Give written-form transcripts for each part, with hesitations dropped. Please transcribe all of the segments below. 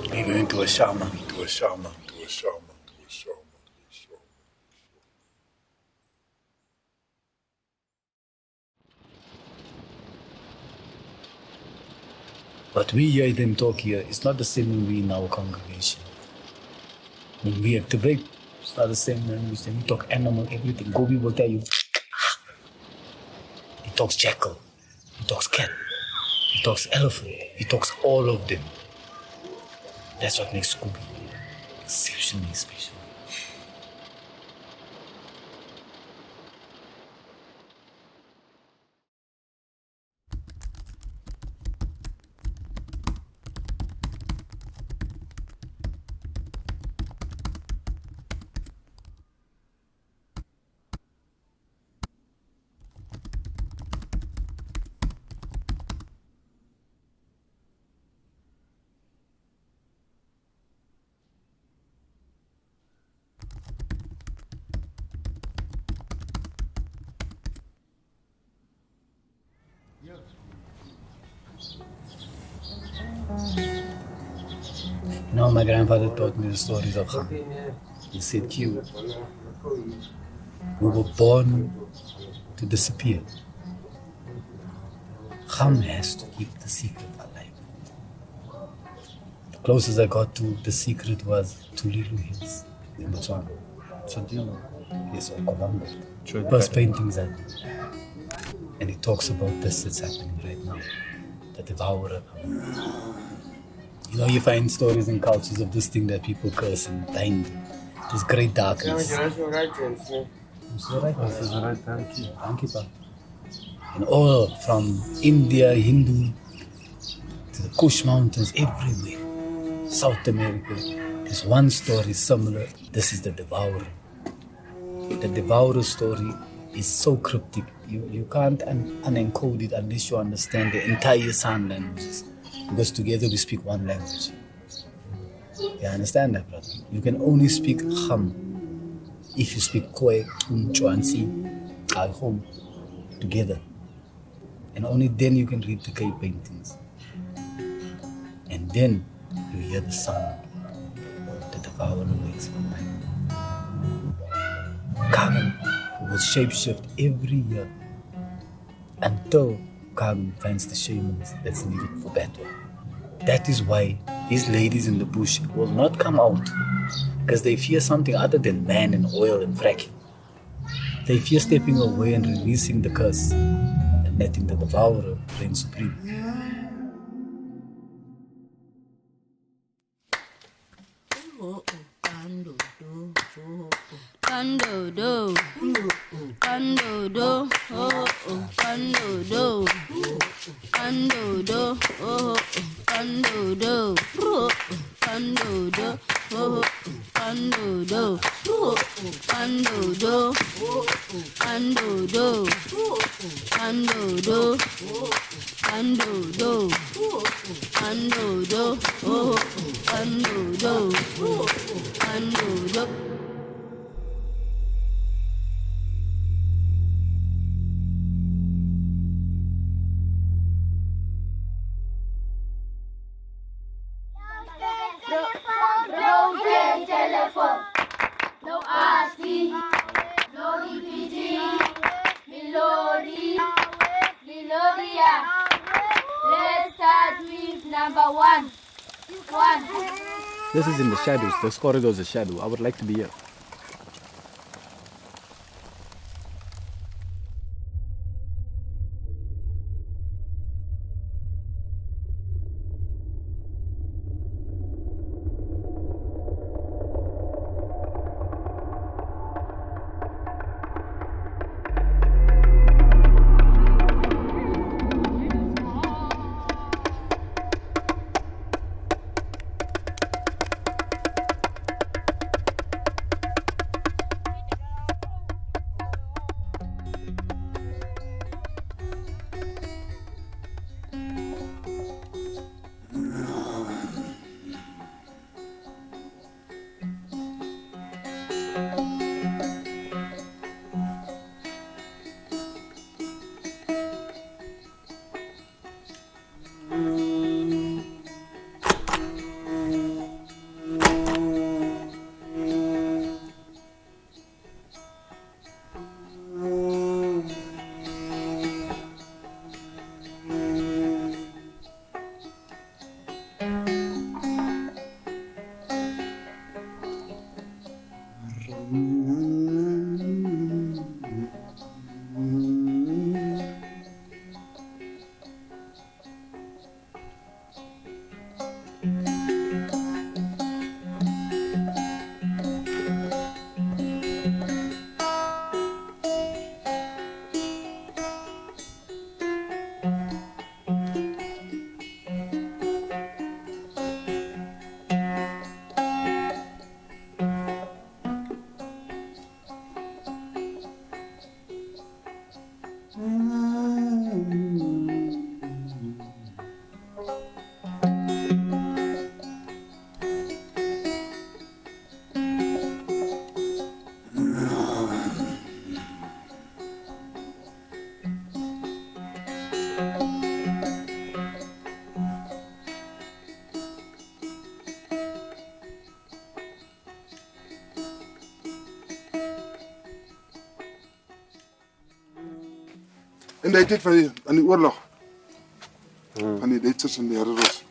We're going to a shaman, to a shaman, to a shaman, to a shaman. But we hear them talk here, it's not the same when we in our congregation. When we activate, it's not the same language. Then we talk animal, everything. Gobi will tell you. He talks jackal. He talks cat. He talks elephant. He talks all of them. That's what makes Gobi exceptionally special. You know, my grandfather taught me the stories of Kham. He said, Q, we were born to disappear. Kham has to keep the secret alive. The closest I got to the secret was Tulilu Hills in Botswana. Yes, or Colombo. First paintings that. And he talks about this that's happening right now. The devourer. You know, you find stories and cultures of this thing that people curse and bind. This great darkness. Thank you, Pa. And all from India, Hindu, to the Kush Mountains, everywhere. South America. There's one story similar. This is the devourer. The devourer story is so cryptic. You can't unencode it unless you understand the entire San languages. Because together we speak one language. You understand that, brother? You can only speak Kham if you speak Khoi, Chwansi, Alhom together. And only then you can read the cave paintings. And then you hear the sound. The devourer wakes up. Kagan will shapeshift every year until Kagan finds the shamans that's needed for battle. That is why these ladies in the bush will not come out, because they fear something other than man and oil and fracking. They fear stepping away and releasing the curse and letting the devourer reign supreme. Kandodo, kandodo, oh oh, kandodo, kandodo, oh oh, kandodo, oh kandodo, oh kandodo, oh kandodo, kandodo, kandodo, kandodo, kandodo, oh kandodo, kandodo. Broken telephone, no ASCII, no EPG, Melodia. Let's start with number one. This is in the shadows. This corridor is a shadow. I would like to be here. de tijd aan die oorlog. Van die Duitsers en die herders.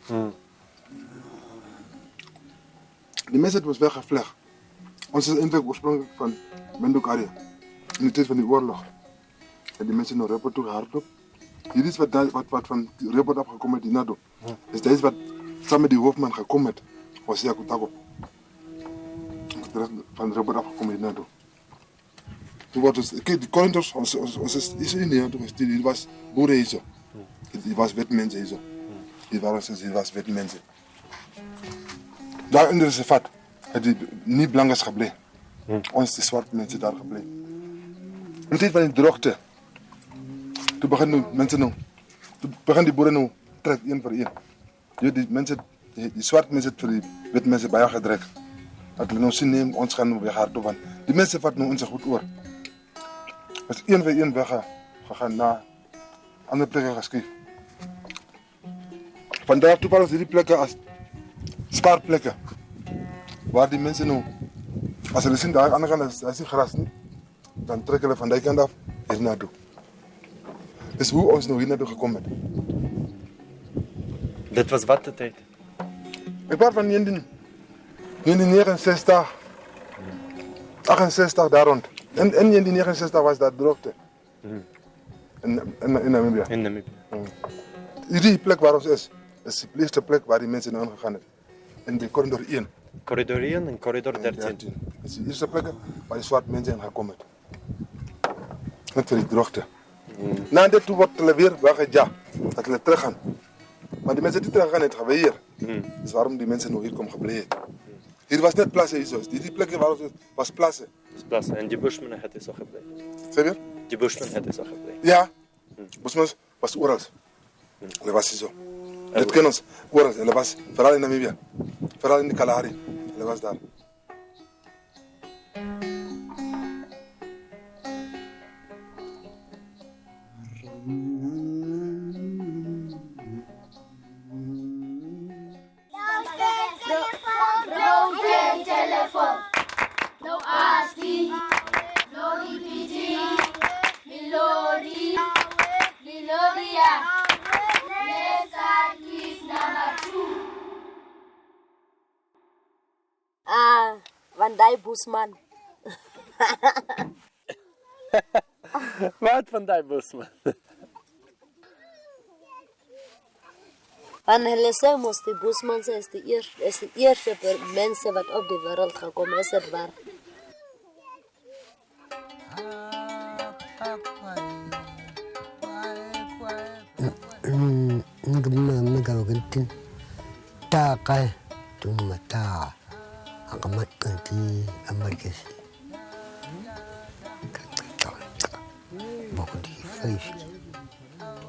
Die mensen was weggevlucht. Ons is eindelijk oorspronkelijk van Mendokari. In de tijd van die oorlog. En die mensen naar Report toe hardop. Hier is wat van Report afgekomen met die NATO. Dus dat is wat samen met die hoofdman gekomen is. Was Jaco Taco. Van Report afgekomen met die NATO. Toen wordt dus, kijk, die Corinthians, ons is in die toen die was boeren hier. Die was witmensen hier. Die was witmensen. Daar in de reservaat. Het is niet belangrijk gebleven. Ons de zwarte mensen daar gebleven. In de tijd van die droogte. Toen beginnen mensen nu. Toen beginnen die boeren nu trek één voor één. Die mensen, die zwarte mensen voor die witte mensen bij jou gedrukt. Dat we nu zien nemen, ons gaan nu weer hard op. Die mensen vatten nu ons goed oor. Als één voor één weggegaan naar andere plekken geschreven. Vandaar toevallig die plekken als spaarplekken. Waar die mensen nu, als ze zien daar aan de andere kant, als die gras niet, dan trekken we van die kant af hier naartoe. Dus hoe ons nu hier naartoe gekomen is. Dit was wat de tijd? Ik praat van 1969, 68 daar rond. In 1969 was dat droogte. In Namibië. In Namibië. Die plek waar ons is de eerste plek waar die mensen aangegaan zijn. In de corridor 1. Corridor 1 en corridor 13. Dat is de eerste plek waar de zwarte mensen zijn gekomen. Met voor die droogte. Na dit toe wordt het weer weggejaagd. Dat ze terug gaan. Maar die mensen die terug gaan, het gaan we hier. Dus waarom die mensen nog hier komen gebleven. Hier was net plaatsen hier zo. Die plekken waar ons is, was plaatsen. Plaatsen. En die Bushman had is ook gebleven. Zeg je? Die Bushman had is ook gebleven. Ja. Bushman was overal. Hij was hier zo. Dit kennen ons. Overal. Hij was vooral in Namibië. Vooral in de Kalahari. Hij was daar. Broken telephone. No ASCII. No EPG. Melody. Melodia. Let's start with number 2. Van die Boesman. Wat van die Bushman? Van hulle sê mos die Boesmans is de eerste mensen wat op de wereld gekomen is. Het waar. Nagamagantin taqa tumata aqamatqanti amarkasi bokudi faiski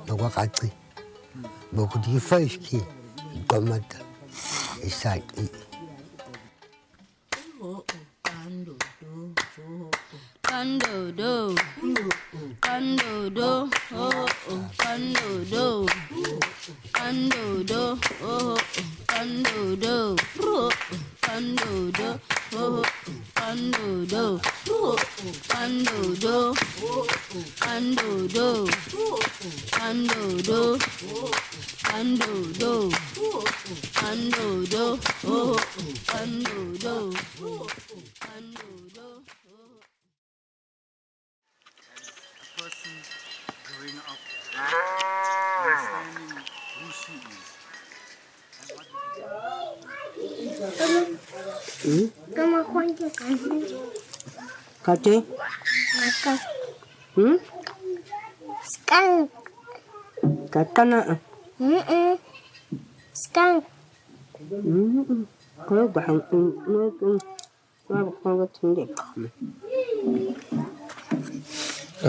nagwaqaqi bokudi faiski qamata isaqi Kandodo, kandodo, oh oh, kandodo, kandodo, oh oh, kandodo, oh kandodo, oh kandodo, kandodo, kandodo, kandodo, kandodo, kandodo, oh kandodo, kandodo. Person growing up understanding who she is and what Kama kwanja kate maka skunk katana skunk ko bahan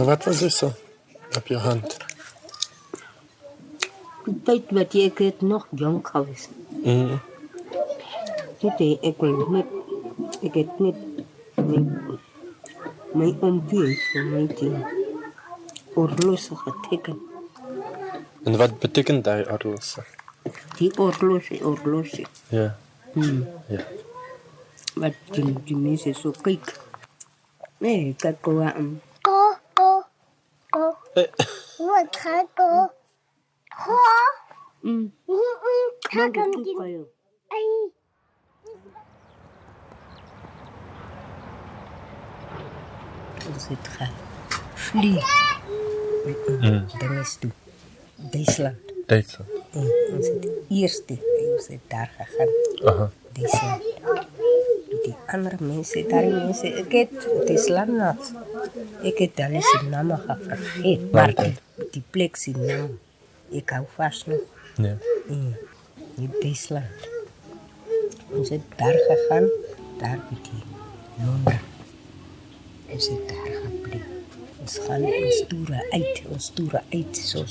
Wat was is zo op je hand? Die tijd werd ik nog jong geweest. Ik heb net mijn oom van mijn team oorlogen getekend. En wat betekent die oorlog? Die oorlogen. Ja. Ja. Wat die mensen zo kijken. Nee, kijk gewoon. Wat gaat er? Ga kan kind. Ons het gevlieg. Dinges toe. Duitsland. Duitsland. Ons het eerste, ons het daar gegaan. Aha. Duitsland. Die andere mensen, daar mensen, ik heb Duitsland nog. Ik heb al eens een naam vergeten, maar die plek zijn naam. Ik hou vast nog. Ja. In Duitsland. Ons het daar gegaan, daar bij die Londen. Ons het daar gebleven. Ons gaan ons toeren uit, zo.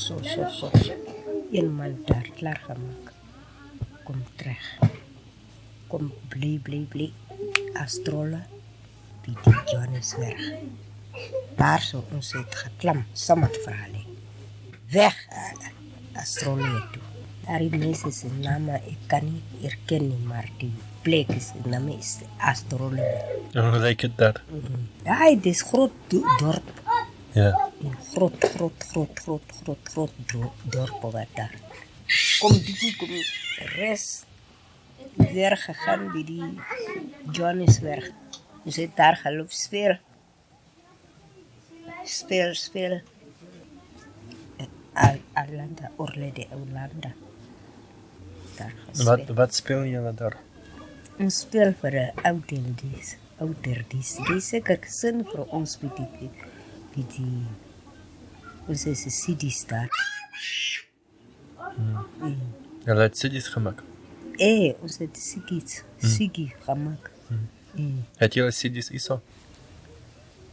Eenmaal daar klaargemaakt. Kom terug. Kom blij. Astrole, bij die Johannesburg. Daar zo ons het geklam, samen het verhaal. Weg, Astrole toe. Daar die mensen zijn namen, ik kan niet herkennen, maar die plek is, de naam is Astrole. En hoe lijkt het daar? Ja, het is groot dorp. Ja. Een groot dorp wat daar. Kom de rest weer gegaan bij die Johannesburg. We zijn daar gelopen spelen. Orlando. Daar gespeeld. Wat speel je daar? Een spel voor de ouderdis. Deze zin voor ons bij die ons is een city staat. Je hebt CD's gemaakt. Ons het Sigi gemaakt. Heb je CD's ISO?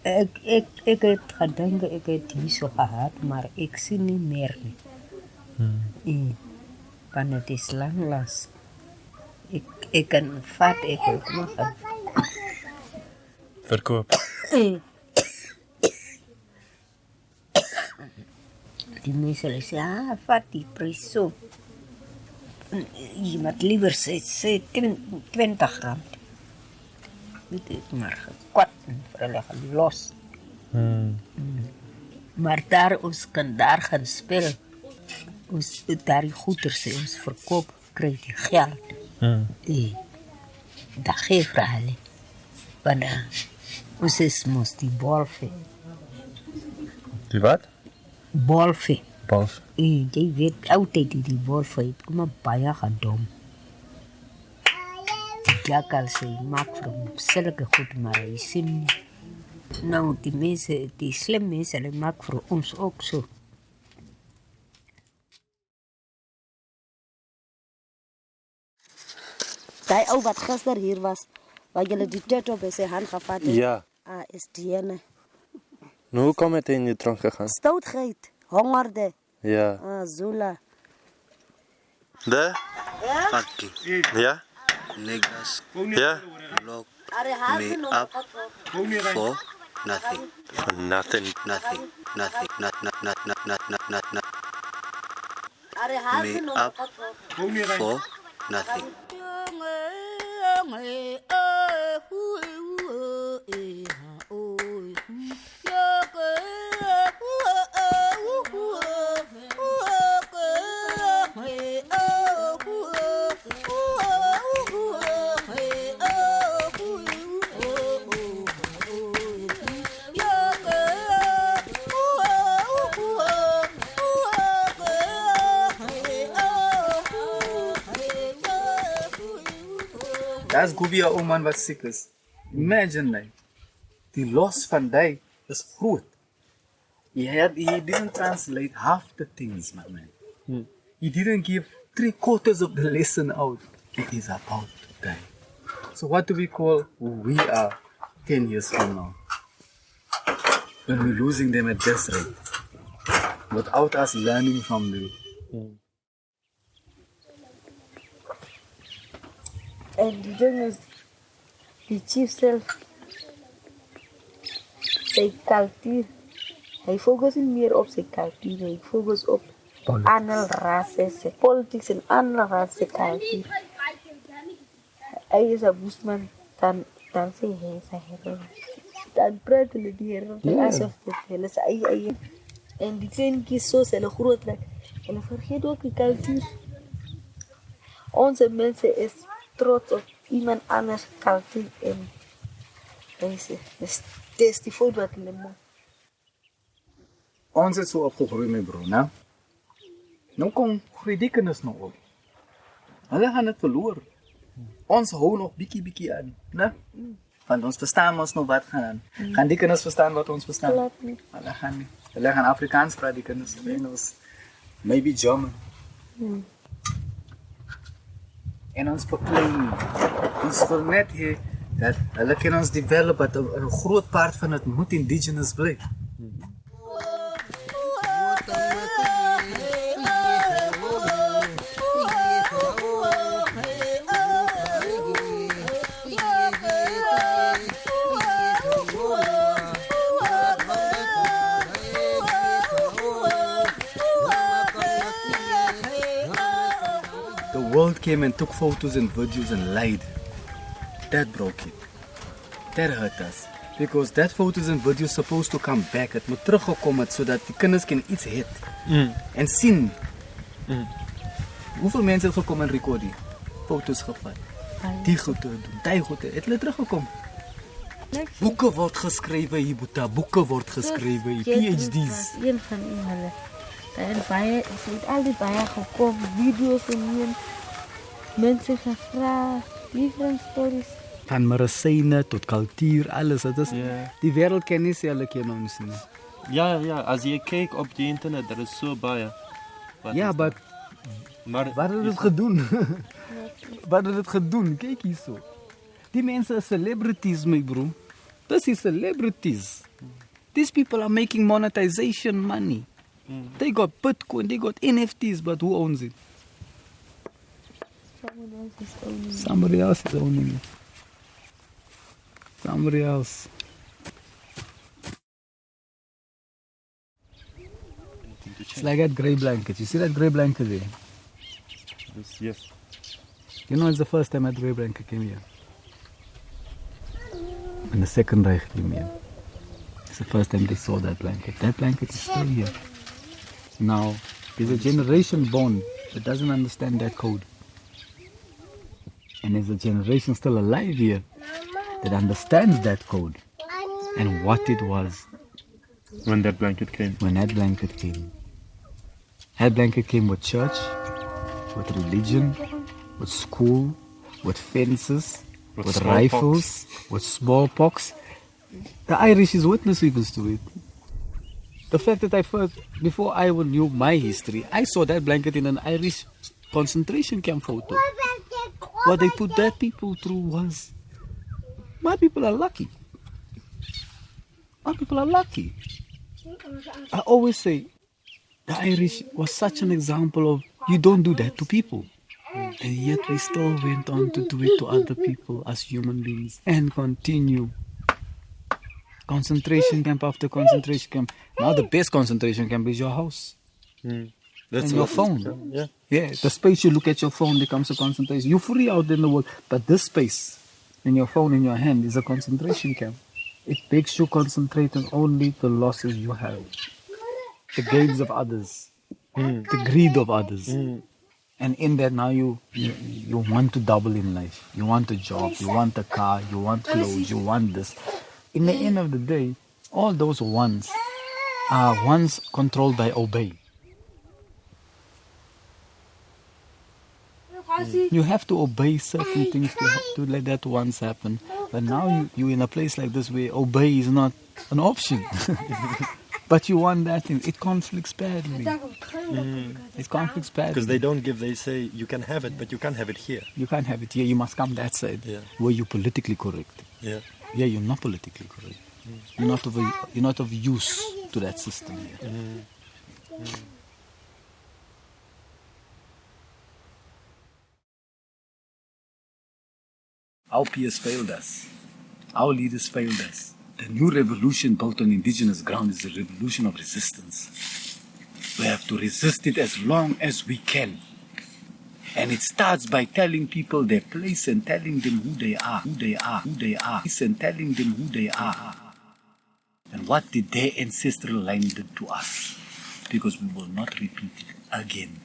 Ik heb gedacht, ik heb die zo gehad, maar ik zie niet meer. Want het is lang last. Ik kan vat, ik ook nog. Verkoop. Die mensen zeggen, vat die prijs zo. Je moet liever 20 gram. Weet ik maar, kwart verleggen, los. Maar daar, ons kan daar gaan spelen. Ons daar die goeders, ons verkoop, krijg je geld. Dat geeft verhalen. Want ons is moest die bolvee. Die wat? Bolvee. Balf. Die weet altijd die bolvee heeft, maar bijna gedom. Die jakkals maakt van zulke goed, maar hij ziet niet. Nou, die mensen, die slim mensen, die maken voor ons ook zo. Die ou wat gister hier was, waar jullie die tet op in zijn hand gevat hebben. Ja. Is die ene. Nou, hoe kom je in je drank gegaan? Stoutgeit, hongerde. Ja. Zula. De? Fucking Ja? niggas Ja? lock me up for nothing. For nothing. Nothing. Me up for nothing. That's Gubia Oman wat sick is. Imagine that. Die loss van die is groot. He didn't translate half the things, my man. He didn't give 3/4 of the lesson out. It is about to die. So what do we call who we are 10 years from now? When we're losing them at this rate. Without us learning from them. En die ding is, die chief zelf, zijn cultuur. Hij focust niet meer op zijn cultuur, hij focust op andere rassen, zijn politiek en andere rassen cultuur. Hij is een boesman, dan zei hij zijn heren. Dan praten die heren alsof het hele zijn eigen. En die kleintjies soos hulle groot raak. Hulle vergeet ook die kultuur. Onze mensen is trots op iemand anders cultuur en wijze. Dus dit is die fout wat hulle maak. Ons het so opgegroei met bro, né? Nou kom groei die kinders nou op. Hulle gaan dit verloor. Ons hou nog bietjie aan, né? Want ons verstaan ons nog wat gaan aan. Gaan die kinders verstaan wat ons verstaan? Glad nie. Hulle gaan nie. Hulle gaan Afrikaans praat, die kinders, Engels, maybe German. En ons verklein nie. Ons wil net hê dat hulle kan ons develop, dat 'n groot part van het moet indigenous bly. The world came and took photos and videos and lied. That broke it. That hurt us. Because that photos and videos supposed to come back. Het moet teruggekom het, zodat die kinders kan iets hit. En zien. Hoeveel mensen hebben gekomen en recording? Foto's gevat. Die goed te doen, die goed te doen. Het is teruggekomen. Boeken wordt geschreven hier, Boeta. Boeken wordt geschreven hier. PhD's. Een van hulle. Ze het altijd baie gekomen. Video's en hier. Mensen gevraagd. Different stories. Van medicijnen tot cultuur, alles. Het is, die wereldkennis hulle ken ons nie. Ja, als je kijkt op die internet, er is zo baie. Ja, maar wat het gedoen? Wat het gedoen? Kijk hier zo. Die mensen zijn celebrities, my bro. This is celebrities. These people are making monetization money. They got Bitcoin, they got NFTs, but who owns it? Somebody else is owning it. Somebody else. It's like that grey blanket. You see that grey blanket there? Yes. You know, it's the first time that grey blanket came here. And the second Reich came here. It's the first time they saw that blanket. That blanket is still here. Now, there's a generation born that doesn't understand that code. And there's a generation still alive here that understands that code and what it was. When that blanket came. When that blanket came. That blanket came with church, with religion, with school, with fences, with rifles, with smallpox. The Irish is witness even to it. The fact that before I knew my history, I saw that blanket in an Irish concentration camp photo. What they put their people through was, my people are lucky. My people are lucky. I always say, the Irish was such an example of, you don't do that to people. And yet we still went on to do it to other people as human beings and continue. Concentration camp after concentration camp. Now the best concentration camp is your house. That's your phone. Yeah, the space you look at your phone becomes a concentration. You're free out in the world, but this space in your phone in your hand is a concentration camp. It makes you concentrate on only the losses you have, the gains of others, the greed of others. And in that now you want to double in life. You want a job, you want a car, you want clothes, you want this. In the end of the day, all those wants are wants controlled by obey. You have to obey certain things to let that once happen. But now you're in a place like this where obey is not an option. But you want that thing. It conflicts badly. It conflicts badly. Because they don't give, they say you can have it, but you can't have it here. You can't have it here. You must come that side where you're politically correct. Yeah. Yeah, you're not politically correct. You're not of use to that system here. Our peers failed us. Our leaders failed us. The new revolution built on indigenous ground is a revolution of resistance. We have to resist it as long as we can. And it starts by telling people their place and telling them who they are, and telling them who they are. And what did their ancestral line do to us? because we will not repeat it again.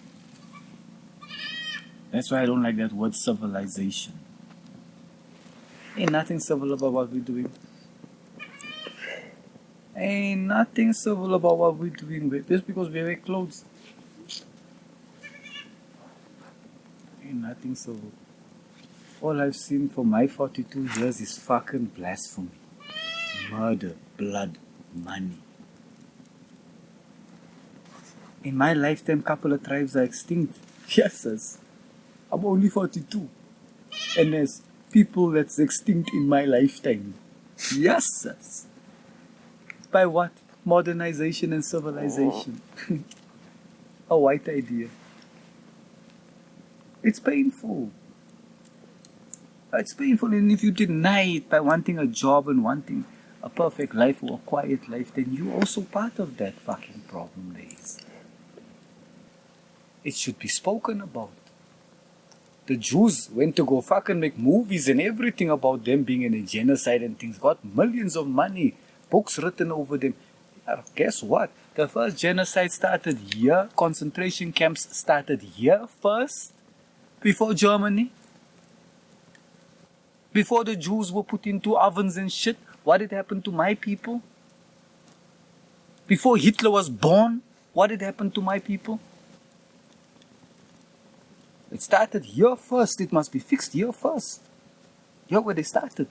That's why I don't like that word civilization. Ain't nothing civil about what we're doing. Ain't nothing civil about what we're doing just because we wear clothes. Ain't nothing civil. All I've seen for my 42 years is fucking blasphemy. Murder, blood, money. In my lifetime, couple of tribes are extinct. Yes, sis. I'm only 42. And there's people that's extinct in my lifetime. Yes, sis. By what? Modernization and civilization. A white idea. It's painful. It's painful, and if you deny it by wanting a job and wanting a perfect life or a quiet life, then you're also part of that fucking problem there is. It should be spoken about. The Jews went to go fucking make movies and everything about them being in a genocide and things, got millions of money, books written over them. Guess what? The first genocide started here, concentration camps started here first, before Germany. Before the Jews were put into ovens and shit, what had happened to my people? Before Hitler was born, what had happened to my people? It started here first. It must be fixed here first. Here where they started.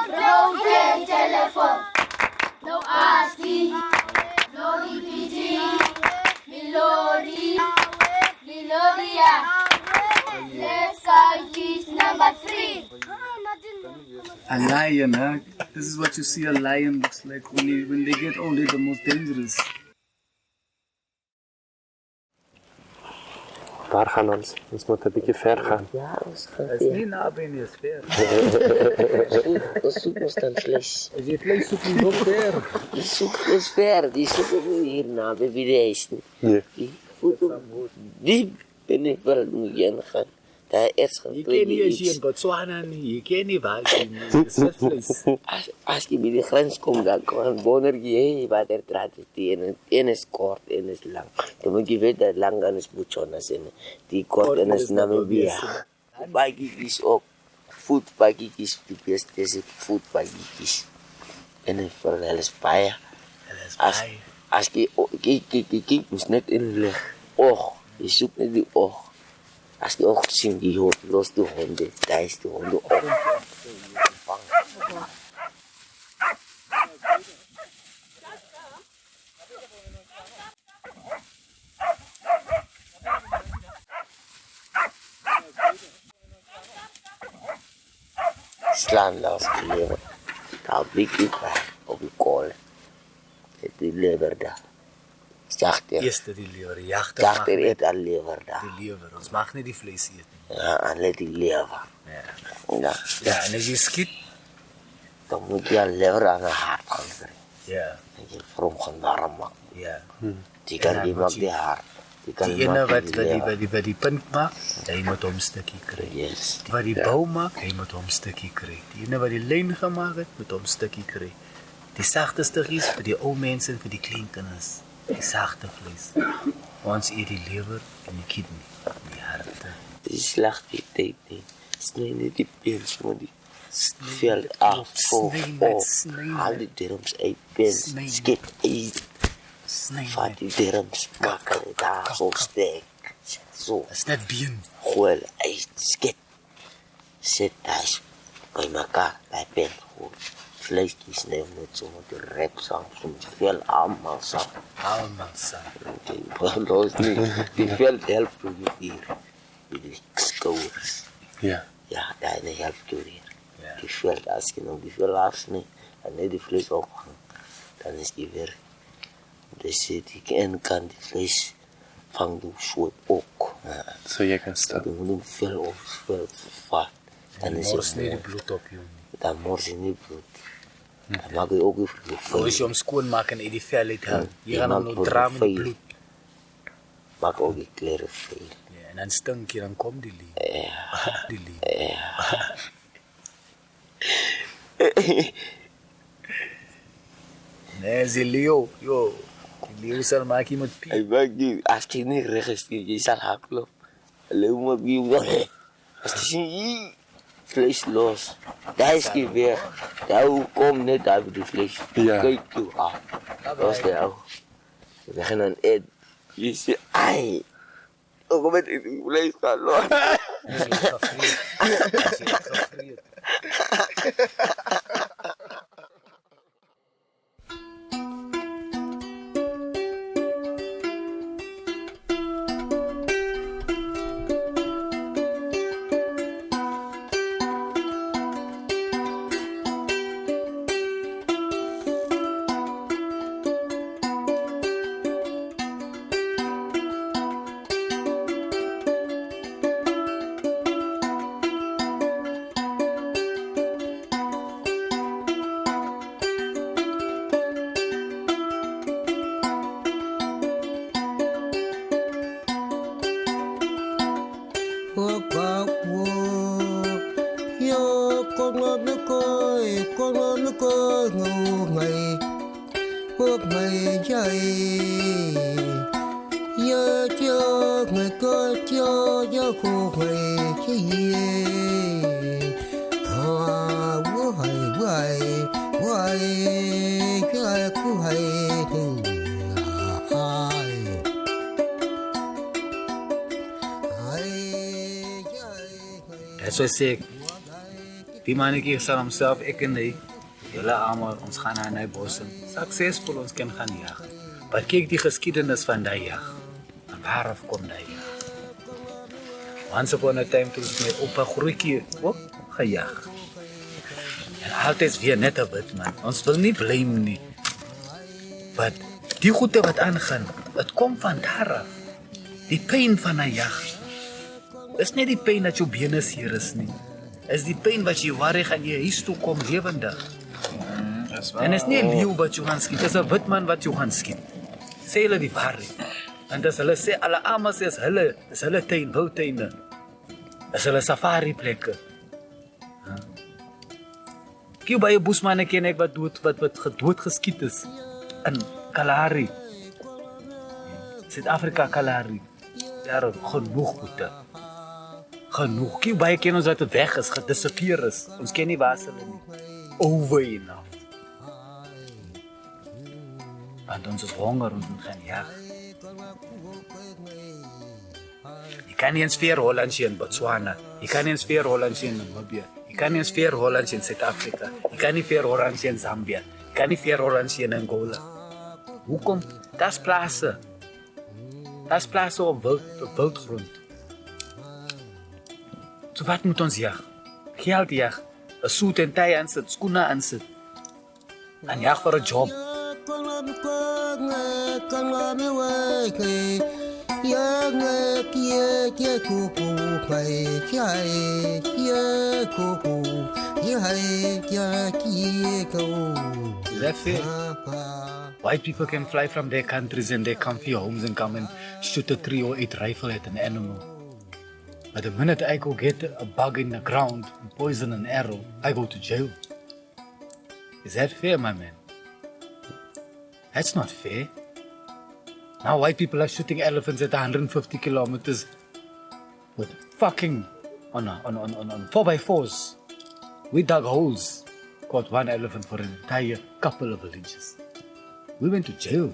Broken telephone. No asking, no repeating. Melody, Melodia. Let's count cheese number 3. A lion, huh? This is what you see a lion looks like. When they get old, they're the most dangerous. Waar gaan ons? Ons moet een beetje ver gaan. Ja, ons gaan Het is niet nabij, niet ver. ons zoeken ons dan vlees. Als je vlees zoekt, is ook ver. Die zoeken ons ver, die zoeken we hier na, bij wie de is niet. Ja. Die ben ik wel moet je gaan. Daar eerst gaan Je kent niet als je in Botswana niet, je kent niet waar je niet. Het is vlees. Als je bij de grens komt, dan kan boner je wat er draait is. Eén is kort, één is lang. Dan moet je weten dat lang is Botswana zijn. Die kort is Namibia. Baggies ook. Voetbaggies, die beste is voetbaggies. En voor alles paia. Als je kijk, moest net in de oog. Je zoekt net die oog. Als je oog ziet, die hoort los de honden. Daar is de honden op. Slaan los geleverd. Daar blik ik bij op de kolen. Het lever daar. Jachter. Eerste die lever, jachter. Jachter eet al lever daar. Die lever, ons mag niet die vlees eten. Ja, en let die lever. Ja. Ja, en als je schiet. Dan moet je al lever aan de hart gaan brengen. Ja. En je vrom gaan warm maken. Ja. Die kan die maakt die hart. Die ene wat die punt maakt, hij moet hom een stukje krijgen. Yes. Wat die bouw maakt, hij moet hom een stukje krijgen. Die ene wat die lijn gemaakt heeft, moet hom een stukje krijgen. Die zachte stukjes voor die oude mensen en voor die kleinkinders. Die zachte vlees. Ons eet die lever en die kidney, die harte. Die slag die tijd niet. Snij niet die pils, maar die veld af. Haal die derms uit pils. Skip uit. Vat die derms, maak het daar zo sterk. Zo. Dat is net bien. Gooi uit, skip. Zet thuis bij elkaar, bij pen. Vleesjes nemen met zo met de rep samen, zo met veel allemaal samen. Allemaal samen. Los niet. Die veld helpt je hier. Met de schouders. Ja. Ja, daar helpt je hier. Ja. Die veld, als je nog die veld afsnijdt en net die vlees ophangt, dan is die weer. Dus die ene kant die vlees vangt de soort ook. Zo je kan staan. Dan moet je veel of veel vat. Dan is Mors het nie die mooi. bloed op jou. Dan mors je niet bloed. Dan maak je ook weer Hoe vuil. is jy om skoonmaak en uit die vel uit haal? Jy Je gaan hom maakt nou voor dra de met die vuil. bloed. Maak ook je kleren vuil. Ja, en dan stink jy, dan kom die lief. Ja. Die lief. Nee, is die leeuw. Yo, die leeuw sal maak jy met piep. Hij maakt je, als je niet registreert, je zal hakelen. Alleen maar je, als je ziet, vlees los. Daar is hij weer. Daar komt net daar bij die vlees. Ja. Kijk toe, dat was de oude. We gaan dan eten. Je ziet, ai. Ook met die vlees gaan los. As jy het gevreed. As jy het gevreed. That's why I say, die mannetjie sal homself, ek en hy, julle almal, ons gaan na die bosse, suksesvol ons kan gaan jag. Maar kyk die geskiedenis van die jag. Van waar af kom die jag? Once upon a time, toe is my opa grootjie ook gejag. En altyd weer net 'n bit, man. Ons wil nie blame nie. Maar die goede wat aangaan, het kom van daar af. Die pyn van 'n jag. Is nie die pyn dat jou bene seer is nie. Is die pyn wat jy worry gaan jy huis toe kom lewendig. En is nie 'n leeu wat jou gaan skiet, is 'n wit man wat jou gaan skiet. Sê hulle die waarheid. En as hulle sê alle almal sê is hulle tuin, wildtuine. Is hulle safari plekke. Kyk by 'n busmanne ken ek wat dood geskiet is in Kalahari. Suid-Afrika Kalahari. Daar genoeg boete. Genoeg. Kyk baie ken ons dat het weg is, gedisappear is. Ons ken nie waar hulle nie. Over enough. Want ons is honger, ons moet gaan jag. Je kan niet eens 4 Hollandje in Botswana. Je kan niet eens 4 Hollandje in Namibia. Je kan niet eens 4 Hollandje in Zuid-Afrika. Je kan niet 4 Hollandje in Zambia. Je kan niet 4 Hollandje in Angola. Hoekom? Dat is plaatsen. Dat is plaatsen op wildgrond. So wat moet ons jag? Geld jag. Een suit en tie aansit, skoene aansit. En jag voor een job. Is that fair? White people can fly from their countries and their comfy homes and come and shoot a 308 rifle at an animal. But the minute I go get a bug in the ground and poison an arrow, I go to jail. Is that fair, my man? That's not fair. Now white people are shooting elephants at 150 kilometers with fucking on 4x4s. We dug holes, caught one elephant for an entire couple of villages. We went to jail.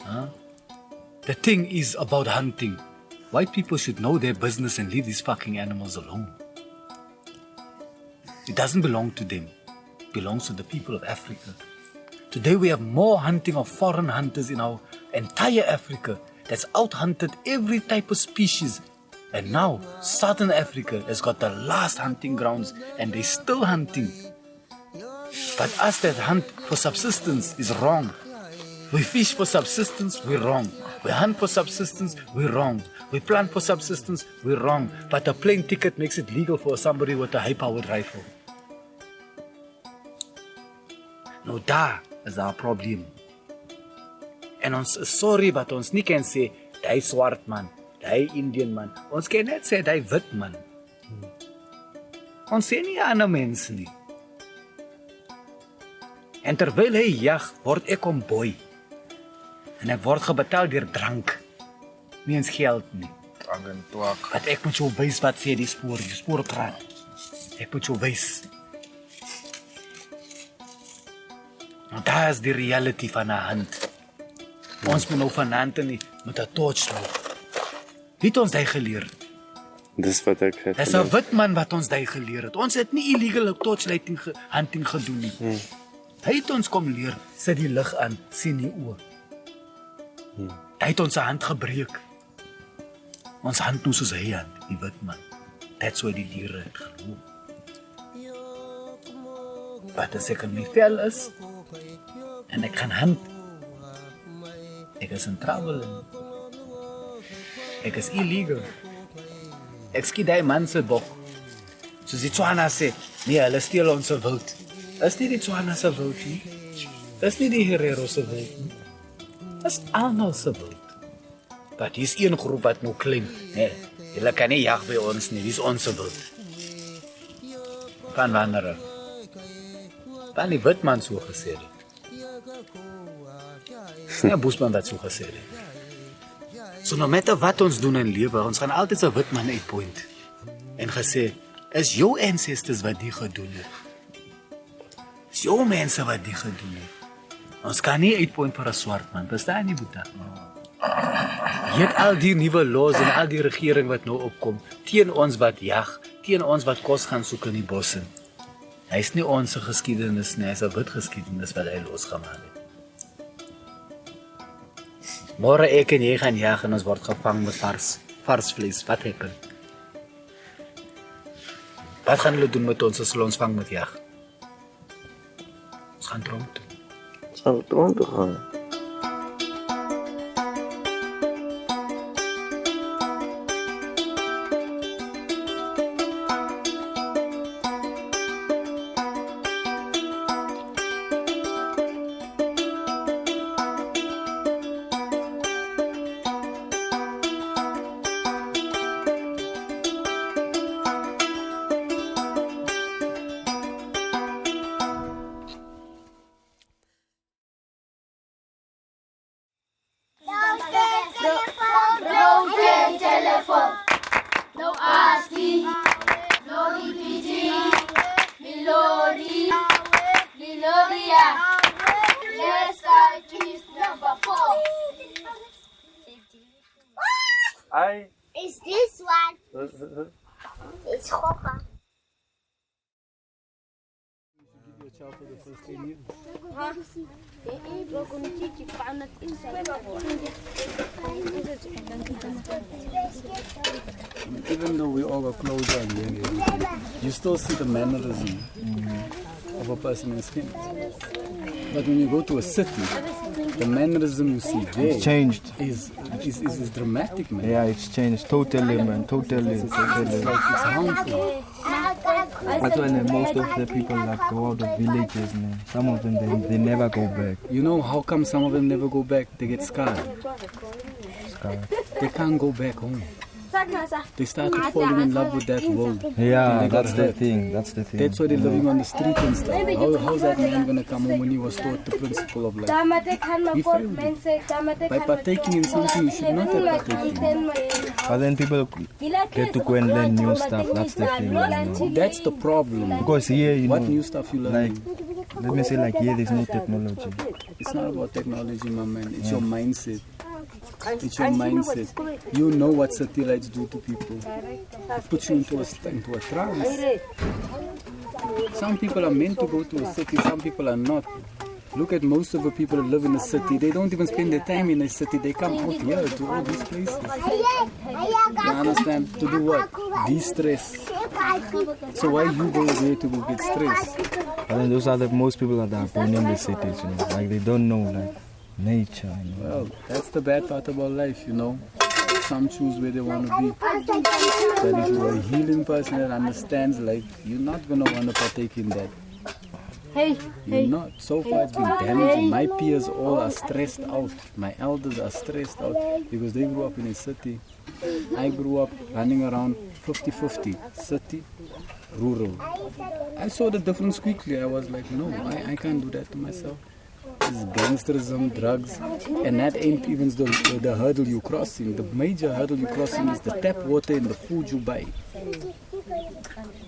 Huh? The thing is about hunting. White people should know their business and leave these fucking animals alone. It doesn't belong to them. It belongs to the people of Africa. Today we have more hunting of foreign hunters in our entire Africa that's out-hunted every type of species. And now, Southern Africa has got the last hunting grounds and they're still hunting. But us that hunt for subsistence is wrong. We fish for subsistence, we're wrong. We hunt for subsistence, we're wrong. We plant for subsistence, we're wrong. But a plane ticket makes it legal for somebody with a high-powered rifle. Nou, daar is daar 'n probleem. En ons is sorry wat ons nie kan sê, die swart man, die Indian man. Ons kan net sê, die wit man. Ons sê nie ander mense nie. En terwyl hy jag, word ek om boy. En ek word gebetaal deur drank. Nie eens geld nie. Drank en twak. Wat ek moet jou wys wat sê die spoor praat. Ek moet jou wys. Nou daar is die reality van 'n hand. Ons moet nou vanaand nie met 'n torch loop. Wie het ons dit geleer? Dis wat ek het. Dis 'n wit man wat ons dit geleer het. Ons het nie illegal torchlighting hunting gedoen nie. Hy het ons kom leer, sit die lig aan, sien die oë. Hy het ons hand gebreek. Ons hand nou soos hy hand, die wit man. That's why die diere het geloop. Wat as ek in my vel is, en ek gaan hand, ek is in trouble. Ek is illegal. Ek skiet die man se bok. Soos die Tswana sê, nee, hulle steel ons wild. Is nie die Tswana se wild nie. Is nie die Herero se wild nie. Is almal se wild. Maar die is een groep wat nou klein. Nee, hulle kan nie jag by ons nie, die is ons wild. Van wanneer? Van die wit man so gesê het. Dis nie 'n boesman wat so gesê het. So no matter wat ons doen in lewe, ons gaan altyd 'n wit man uitpoint. En gesê, is jou ancestors wat die gedoen het. Is jou mense wat die gedoen het. Ons kan nie uitpoint vir 'n swart man, verstaan nie, Boeta? Jy het al die nuwe laws en al die regering wat nou opkom, teen ons wat jag, teen ons wat kos gaan soek in die bosse. Hy is nie ons geskiedenis nie, hy is 'n wit geskiedenis wat hy losgemaak het. Môre ek en jy gaan jag en ons word gevang met vars vlees. Wat happen? Wat gaan hulle doen met ons as hulle ons vang met jag? Ons gaan tronk toe. Ons gaan tronk toe gaan. Broken telephone. No ASCII, no EPG, Melody, Melodia. Let's start piece number 4. Is this one? It's Hopper. Even though we all were closer and younger, you still see the mannerism of a person in skin. But when you go to a city, the mannerism you see there it's changed. Is dramatic, man. Yeah, it's changed totally, man. Totally. It's harmful. That's when most of the people that go out of villages, man. Some of them they never go back. You know how come some of them never go back? They get scarred. They can't go back home. They started falling in love with that world. Yeah, that's the thing. That's the thing. That's why they're living on the street and stuff. How's that man gonna come home when he was taught the principle of life? He failed it. By partaking in something you should not have partaken in. But then people get to go and learn new stuff. That's the thing. You know? That's the problem. Because here, you what know, new stuff you learn? Like, let me say, like here, there's no technology. It's not about technology, my man. It's your mindset. It's your mindset. You know what satellites do to people. It puts you into a trance. Some people are meant to go to a city, some people are not. Look at most of the people that live in the city. They don't even spend their time in the city. They come out here to all these places. You understand? To do what? De-stress. So why you go there to go get stressed? But then those are the most people that are born in the cities, you know. Like they don't know, like nature. You know. Well, that's the bad part about life, you know. Some choose where they want to be. But if you're a healing person that understands life, you're not going to want to partake in that. You're not. So far it's been damaging. My peers all are stressed out. My elders are stressed out because they grew up in a city. I grew up running around 50-50. City, rural. I saw the difference quickly. I was like, no, I can't do that to myself. This is gangsterism, drugs, and that ain't even the hurdle you're crossing. The major hurdle you're crossing is the tap water and the food you buy.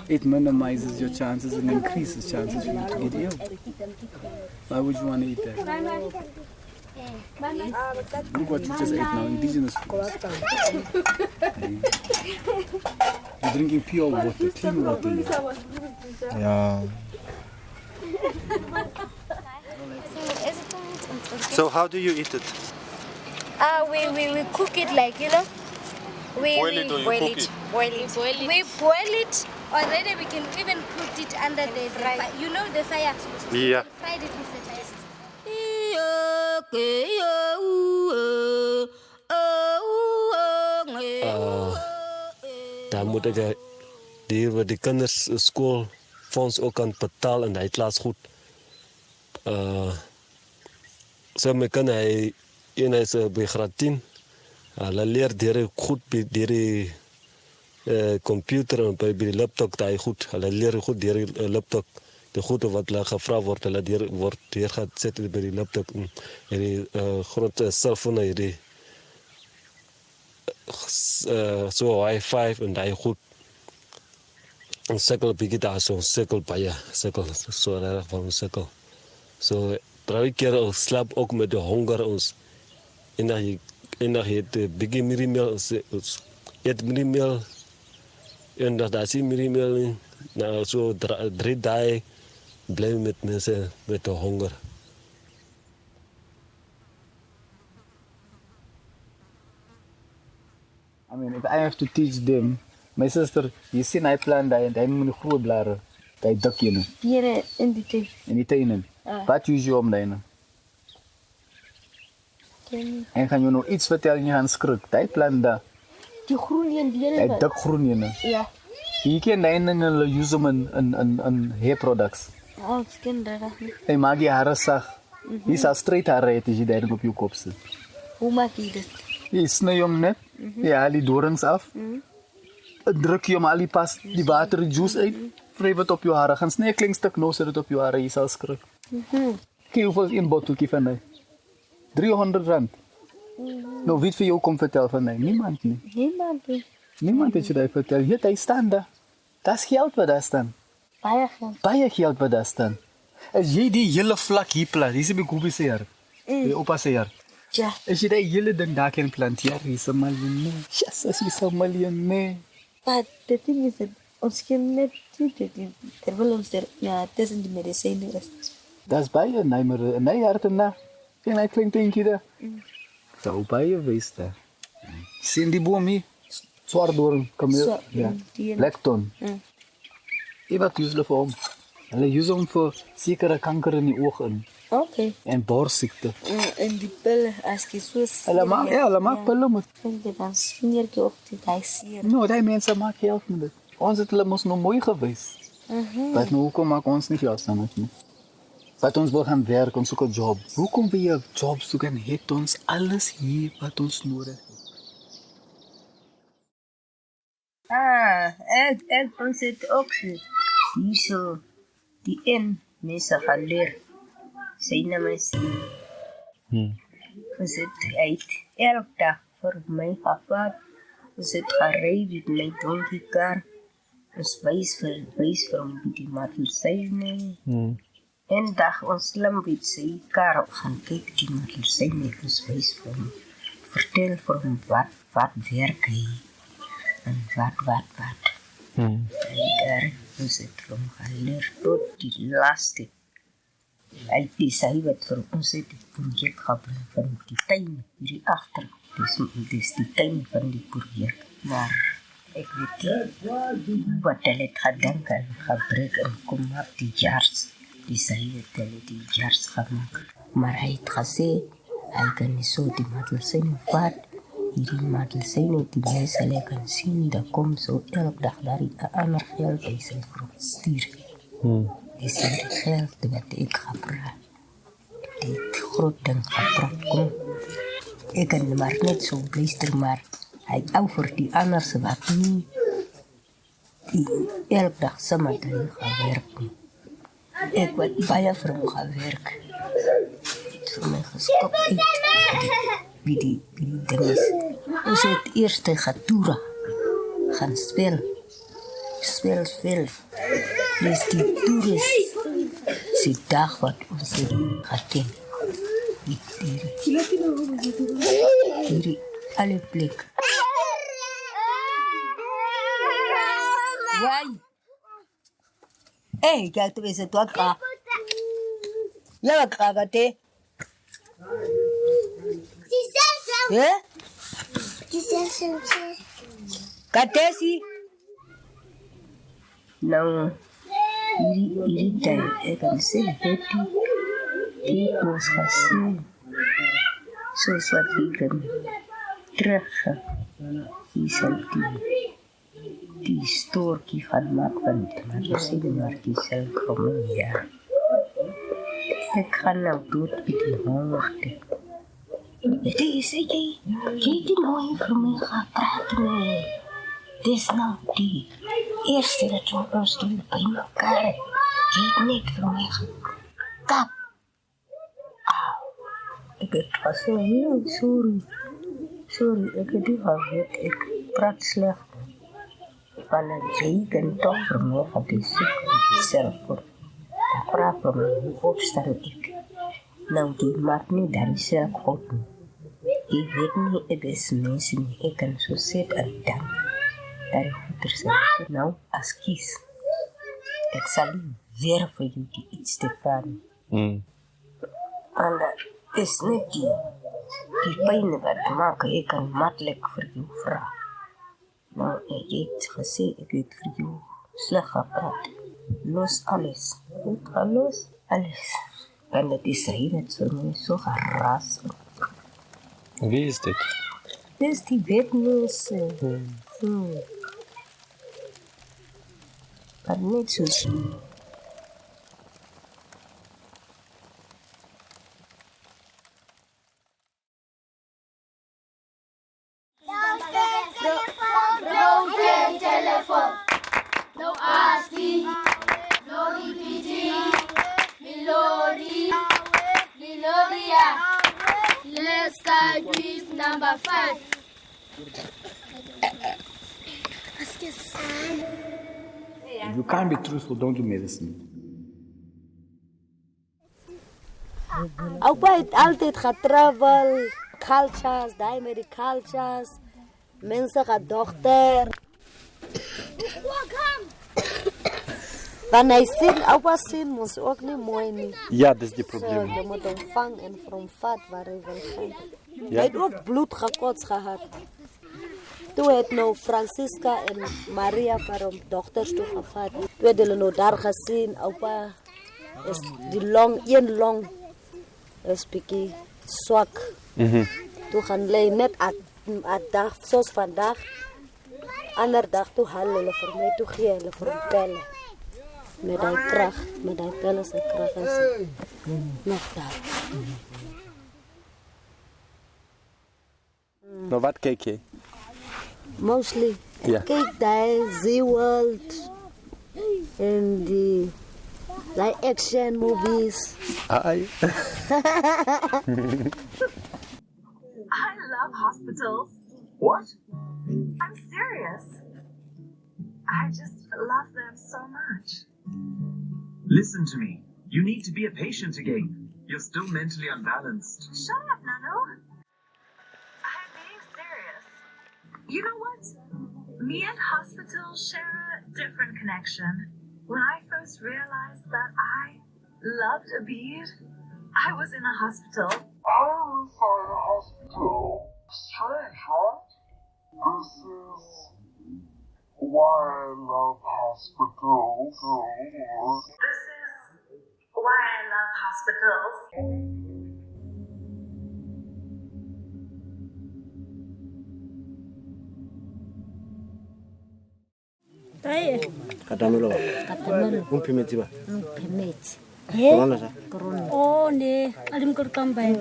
It minimizes your chances and increases chances for you to get ill. Why would you want to eat that? Look what you just ate now, indigenous foods. You're drinking pure water, clean water. Yeah. So how do you eat it? We cook it like, you know. We Boil it or you boil cook it. it? Boil it. We boil it, or then we can even put it under the fire. You know the fire? Yeah. Fry it with the fire. Daar moet ik die kinders schoolfonds ook aan betalen en hij laat goed. Zo met kan hij is bij graad 10. Hij leert goed bij de computer en bij de laptop hij goed. Hij leert goed de laptop. De goede wat gevraagd wordt, hij gaat zetten bij de laptop. Die grote cellphone, die zo wifi en hij goed. Een cirkel begint daar zo'n cirkel bij je. Cirkel, zo erg van een cirkel. Zo, elke keer slaap ook met de honger ons. En dan het begin mirimel, het mirimel. En dat is mirimel. Nou, zo 3 dagen blijven met mensen met de honger. I mean, if I have to teach them, my sister, you see, I plan that I moet groeien blaren, dat dak je Hier in die tuin. in die tuinen. Wat use je om daarin? En gaan je nog iets vertellen, je gaat schrik. Dat plan dat. Die groen in die Dat dak groen je. Ja. Je kan daarin use om een hair products. Oh, het kinderen. Hij maakt je haren zacht. Je zal straight haar als je daarin op je kop zit. Hoe maak je dat? Je snij hem net, je haalt die dorens af. Druk je hem al die pas, die water, die juice uit. Wrijf het op je haren. Gaan snij een klein stuk, nou zet het op je haren, je zal schrik. Kijk hoeveel in botteltje van mij. 300 rand. Nou, wie voor jou komt vertellen van mij? Niemand niet. Niemand heeft je dat verteld. Hier, daar staan daar. Dat is geld wat daar staan. Baie geld wat daar staan. Als jij die hele vlak hier plant, hier is een goede zeer. Je opa zeer. Ja. Als je die hele ding daar kan planteren, is een miljonair. Yes, als je zo'n miljonair. Maar de ding is dat ons kind net niet, terwijl ons tussen die medicijnen is. Dat is baie, nee harten na. En hij klinkt een keer daar. Zou baie wees daar. Zien die boom hier? Zwaar door kameel. Ja. Lekton. Je wat use voor hem. Hulle use hem voor zekere kanker in die ogen. Oké. En borstziekte. En die pillen, als je zo ziet. Hulle maak pillen met. En je dan smeer je op die seer. No, die mensen maken geld met dit. Ons het hulle mos nog mooi geweest. Wat nou, hoekom maak ons niet geld samen met me? Wat ons wil gaan werken, ons zoeken een job. Hoekom wil je een job zoeken? Heeft ons alles hier wat ons nodig heeft. En ons het ook hier zo die in mensen gaan leren. Zijn naar mij zien. Ons het uit elke dag voor mij gevaar. Ons het gereden met mijn donkiekar. Ons wijs voor die maturzijnen. En dag ons lambit zei kar gaan kijken die maturzijnen. Ons wijs voor hem. Vertel voor hem wat werk hij. En wat. En daar is het van geleerd tot die laatste. Hij zei wat voor ons het project gebruikt van die tuin hier achter. Dus die tuin van die project. Maar ik weet niet wat hij het gedankt en gebruikt en kom op die jars. Die zei het hij die jars gemaakt. Maar hij heeft gezegd Hy kan nie so die medisyne vat. Hierdie medisyne die mense hulle kan sien, dan kom so elke dag daar 'n ander geld by sy vrou stuur. Dis die geld wat ek gepraat. Die groot ding gepraat kom. Ek kan maar net so luister, maar hy hou vir die ander se wat nie die elke dag saam met hy gaan werk nie. Ek wat baie vir hom gaan werk. Het vir my geskop uit wie die ding is. Ons het eerst gaan toera, gaan speel. Dus die toer is die dag wat ons gaat doen. Hierdie alle plek. Wai! Jy tu is het wat ka. Ja, wat ka te? Ja? Katesi? Nou, hierdie tyd, ek kan sê, die ons gesien, soos wat hier kan teruggaan, hier sal die stoortjie gaan maak, want maar sê maar die sal kom, ja. Ek gaan nou dood met die hongerte. Jy sê jy het nou vir my gepraat, nee. Dis nou die eerste dat ons doen by mekaar. Jy het net vir my gekap. Ek het gesê, sorry, ek het nie geweet, ek praat sleg. Want jy kan toch vir my gaan die soek met die selfoon. Dan praat vir my, opstel ek. Nou, die maak nie daar die self goed nie. Jy weet nie, ek is mense nie, ek kan so sit en dank. Daar is goed nou, as kies. Ek sal nie weer vir jou die iets te van. Want het is net die pijn wat maak, ek kan makkelijk vir jou vraag. Nou, ek het gesê, ek het vir jou sleg gepraat. Los alles. Goed, los alles. En het is hy net so nie so geraas. Wie is dit? Dit is die wetneus. Maar net so sien. Broken telephone. No ASCII. No DPG. Melodia. Let's start with number 5. If you can't be truthful, don't do medicine. Oupa het altyd getravel, cultures, die met die cultures, mense gedogter. Want hy sien, oupa sien ons ook nie mooi nie. Ja, dis die So, probleem. jy moet hom vang en vir hom vat waar hy wil gaan. Ja. Hy het ook bloed gekots gehad. Toe het nou Francisca en Maria vir hom dogters toe gevat. Toe het hulle nou daar gesien, oupa is die een long is bietjie swak. Toe gaan lê net 'n dag soos vandag. Ander dag toe haal hulle vir my toe gee hulle vir hom pelle. Met die krag, met die pelle se krag is nog daar. Nou wat kyk jy? Mostly, Ja. kyk die SeaWorld en die action movies. Ai. I love hospitals. What? I'm serious. I just love them so much. Listen to me. You need to be a patient again. You're still mentally unbalanced. Shut up, Nano. I'm being serious. You know what? Me and hospitals share a different connection. When I first realized that I loved Abid, I was in a hospital. I was in a hospital. Strange, right? This is why I love hospitals. This is why I love hospitals. Hai. Katamelo. Katamelo. Umpimeti ba? Umpimeti. Corona sa? Corona. Oh, ne. Alim ko kambay.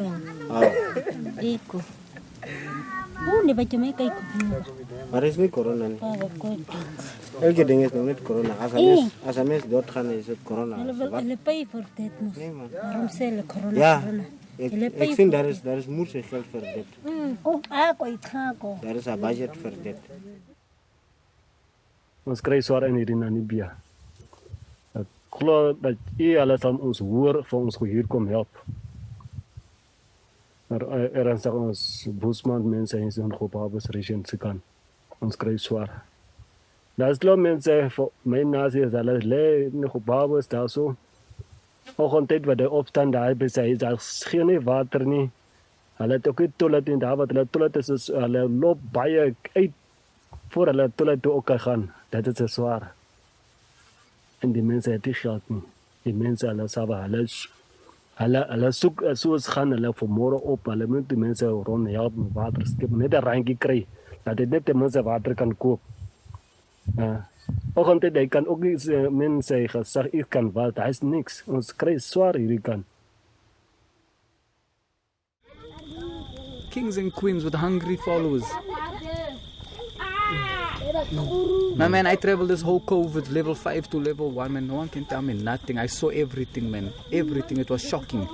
Iko. Oh, ne ba Jamaica iko. Maris ni corona ni. Oh, ko. Elke ding is nog niet corona. Als een mens doodgaan is het corona. Ele pay for that. Nee man. Waarom sê corona? Ja. Corona. Ik vind daar is moeite geld voor dit. Oh, ako itako. Daar is een budget voor dit. Ons kry swaar in hierdie Namibia. Ek glo dat alles aan ons hoor vir ons hier kom help. Maar er sê ons Bushman mense in son Gobabos region se kan. Ons kry swaar. Daar is glo mense vir my nasie is hulle lê in Gobabos daar so. Ook ontdek wat die opstand daar besê is daar geen water nie. Hulle het ook nie toilet in daar wat hulle toilet is hulle loop baie uit voor hulle toilet toe ook gaan. Dat is zwaar. En die mensen het die geld nie. Die mensen hulle sê hulle soek soos gaan hulle vanmôre op. Hulle moet die mense rond help met water skep. Net 'n randjie kry dat dit net die mense water kan koop. Ook ontdek jy kan ook nie mense gesag ek kan wat, daar is niks. Ons kry swaar hierdie kan. Kings and queens with hungry followers. My man, I traveled this whole COVID, level 5 to level 1, man. No one can tell me nothing. I saw everything, man. Everything. It was shocking.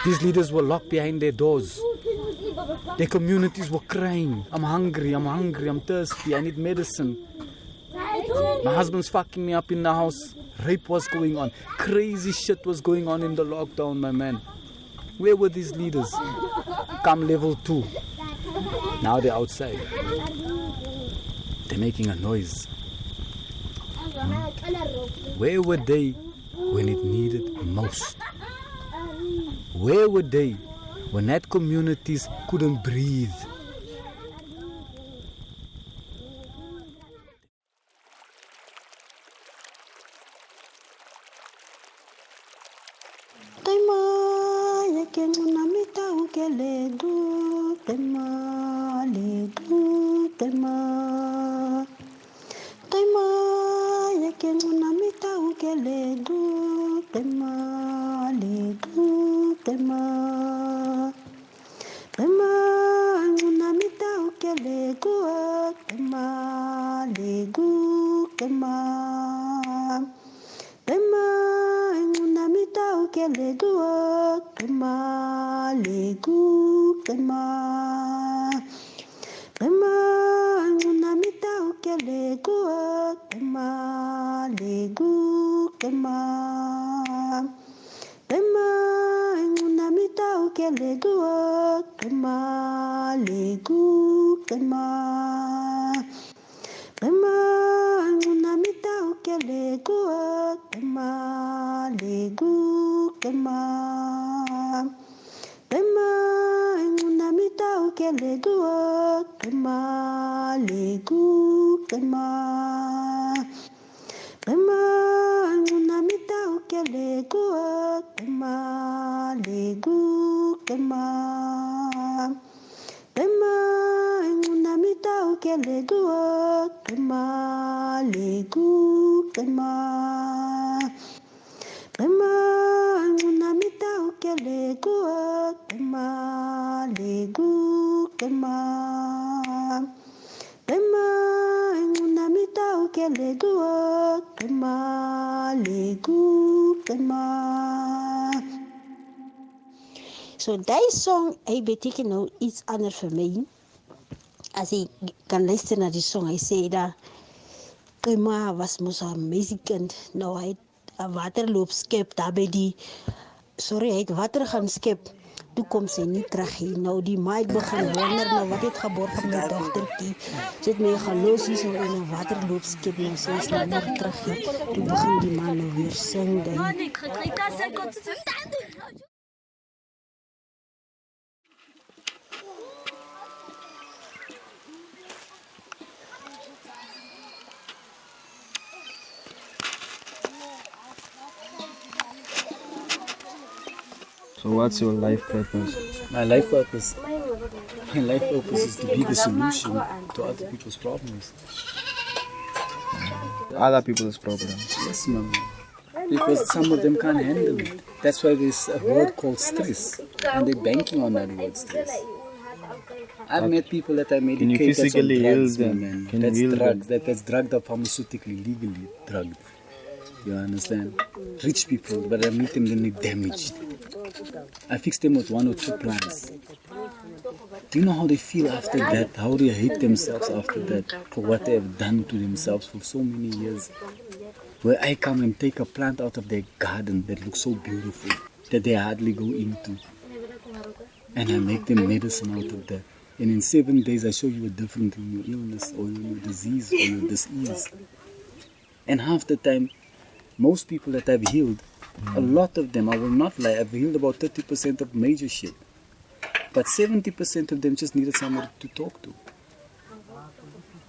These leaders were locked behind their doors. Their communities were crying. I'm hungry, I'm thirsty, I need medicine. My husband's fucking me up in the house. Rape was going on. Crazy shit was going on in the lockdown, my man. Where were these leaders? Come level 2. Now they're outside. They're making a noise. Where were they when it needed most? Where were they when that communities couldn't breathe? So die song, hy beteken nou iets anders vir my. As ek kan luister na die song, hy sê dat Kema was mos 'n meisiekind. Nou hy het 'n waterloopskep daar by die hy het water gaan skep. Toe kom sy nie terug hier. Nou die ma het begin wonder nou wat het gebeur met my dogtertjie. Sy het my gelos hier so in 'n waterloopskep nou sy is nou weer terug hier. Toe begin die man nou weer sing. So what's your life purpose? My life purpose is to be the solution to other people's problems. other people's problems. Yes, ma'am. Because some of them can't handle it. That's why there's a word called stress. And they're banking on that word stress. I've met people that are medicated Can you physically on drugs, heal them? man. Can you That's heal drugged. them? That's drugged up pharmaceutically, legally drugged. You understand? Rich people, but I meet them, then they're damaged. I fix them with 1 or 2 plants. Do you know how they feel after that? How they hate themselves after that for what they have done to themselves for so many years? Where I come and take a plant out of their garden that looks so beautiful that they hardly go into. And I make them medicine out of that. And in 7 days I show you a difference in your illness or your disease or your disease. And half the time, most people that I've healed, a lot of them, I will not lie, I've healed about 30% of major shit. But 70% of them just needed somebody to talk to.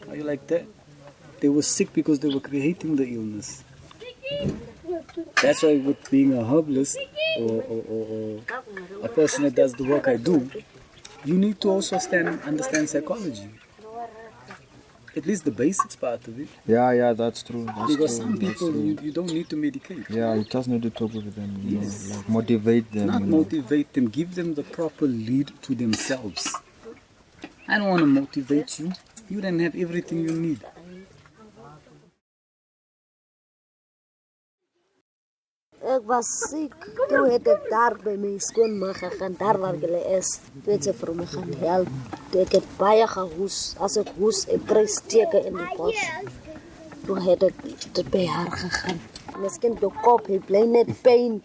Are you like that? They were sick because they were creating the illness. That's why with being a herbalist or a person that does the work I do, you need to also understand psychology. At least the basics part of it. Yeah, that's true. Because some people, you don't need to medicate. Yeah, you just need to talk with them, like motivate them. Not motivate them, give them the proper lead to themselves. I don't want to motivate you. You don't have everything you need. Ik was ziek. Toen heb ik daar bij mijn schoonma gegaan, daar waar ik is. Toen heeft ze voor me gaan helpen. Ik heb baie gehoes. Als ik hoes, ik krijg steken in de borst. Toen heb ik bij haar gegaan. Misschien de kop, hij blijft net pijn.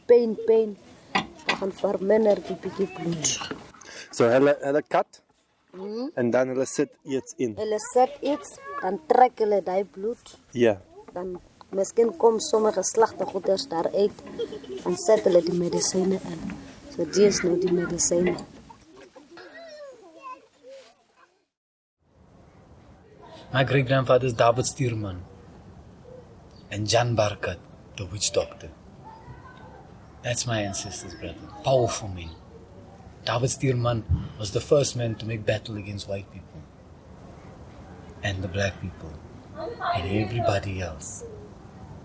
Dan gaan verminderen die beetje bloed. So hulle cut en dan hulle sit iets in. Hulle zet iets, dan trekken hulle die bloed. Ja. Dan misschien komen sommige slachtengoeders daaruit en zetten hulle die medicijnen in. So die is nou die medicijnen. My great-grandfather is David Stearman and Jan Barkat, the witch doctor. That's my ancestors, brother. Powerful men. David Stearman was the first man to make battle against white people and the black people and everybody else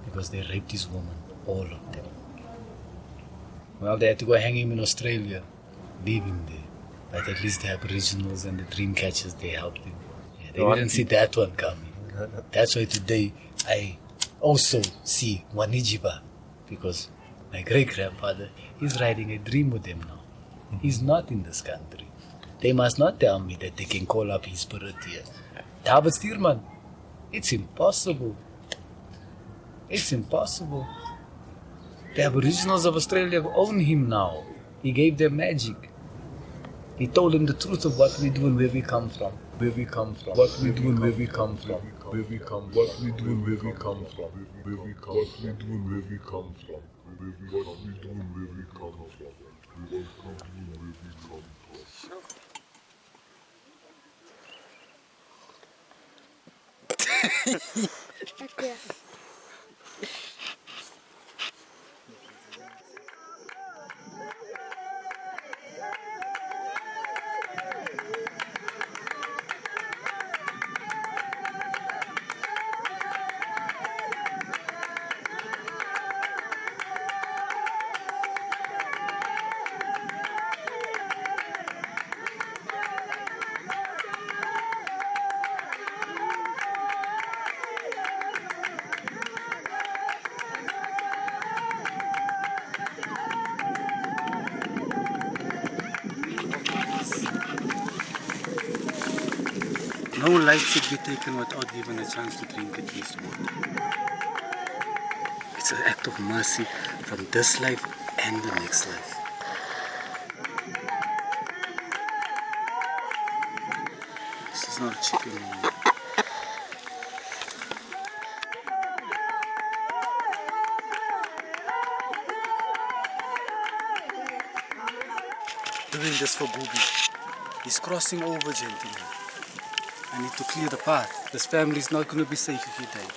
because they raped his woman, all of them. Well, they had to go hang him in Australia, leave him there. But at least the Aboriginals and the dream catchers, they helped him. Yeah, they didn't see that one coming. That's why today I also see Wanijiba, because my great-grandfather is riding a dream with them now. He's not in this country. They must not tell me that they can call up his spirit here. David Stearman, it's impossible. It's impossible. The Aboriginals of Australia own him now. He gave them magic. He told them the truth of what we do and where we come from. Where we come from. What we do and where we come from. Where we come. What we do and where we come from. Where we come. What we do and where we come from. What we do and where we come from. Okay. No life should be taken without given a chance to drink at least water. It's an act of mercy from this life and the next life. This is not a chicken anymore. Doing this for Booby. He's crossing over, gentlemen. I need to clear the path. This family is not going to be safe if you die.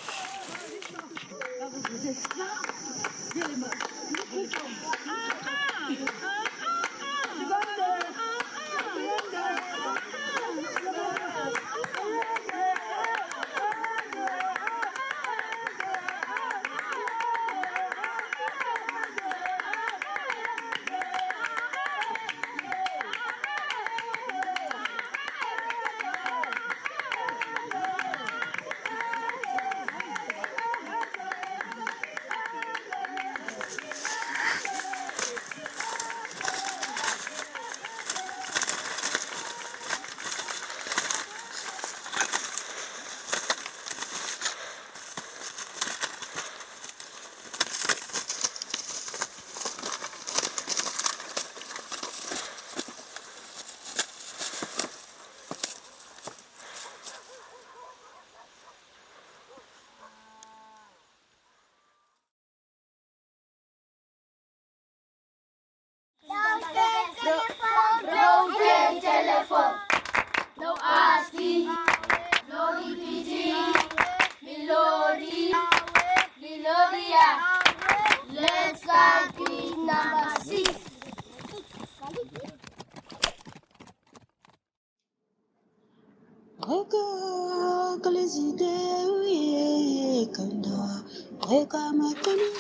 start with number 6.